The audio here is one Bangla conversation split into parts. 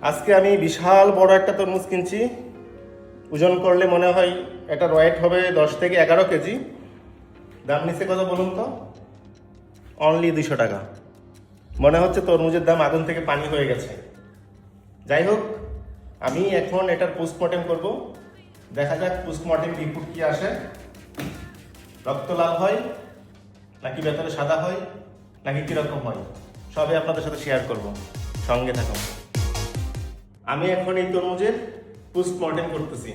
আজকে আমি বিশাল বড় একটা তরমুজ কিনছি। ওজন করলে মনে হয় এটার ওয়েট হবে 10 থেকে 11 কেজি। দাম নিচ্ছে কত বলুন তো? অনলি 200 টাকা। মনে হচ্ছে তরমুজের দাম আগুন থেকে পানি হয়ে গেছে। যাই হোক, আমি এখন এটার পোস্টমর্টেম করব। দেখা যাক পোস্টমর্টেম রিপোর্ট কি আসে। রক্ত লাল হয় নাকি ভেতরে সাদা হয় নাকি কীরকম হয়, সবই আপনাদের সাথে শেয়ার করব। সঙ্গে থাকুন। আমি এখন এই তরমুজের পোস্টমর্টেম করতেছি।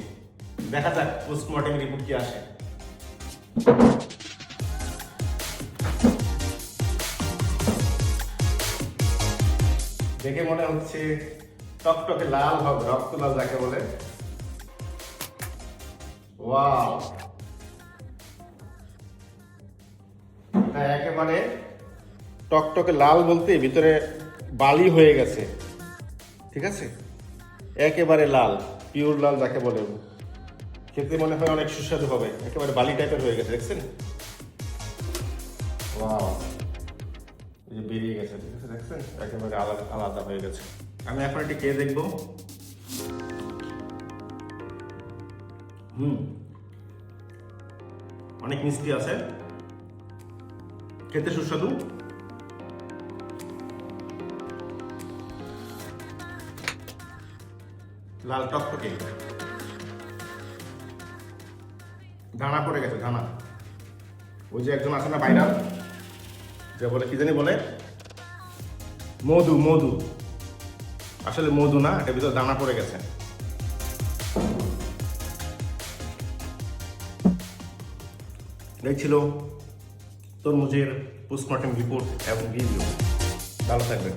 দেখা যাক পোস্টমর্টেম রিপোর্ট কি আসে। দেখে মনে হচ্ছে টকটকে লাল হবে, রক্ত লাল যাকে বলে। ওয়াও, এটা একেবারে টকটকে লাল বলতে ভিতরে বালি হয়ে গেছে। ঠিক আছে, একেবারে লাল, পিওর লাল যাকে বলে। খেতে মনে হয় অনেক সুস্বাদু হবে। একেবারে বালি টাইপের হয়ে গেছে, দেখছেন? ওয়াও, এই যে বেরিয়ে গেছে, ঠিক আছে, দেখছেন? একেবারে আলাদা আলাদা হয়ে গেছে। আমি এখন এটি খেয়ে দেখবো। অনেক মিষ্টি আছে, খেতে সুস্বাদু। লাল টকটকে, দানা পড়ে গেছে, দানা। ওই যে একজন আছে না ভাইরাল, যে বলে কি জানি বলে, মধু মধু। আসলে মধু না, এটার ভিতরে দানা পড়ে গেছে। এই ছিল তরমুজের পোস্টমর্টেম রিপোর্ট এবং রিভিউ। ভালো থাকবেন।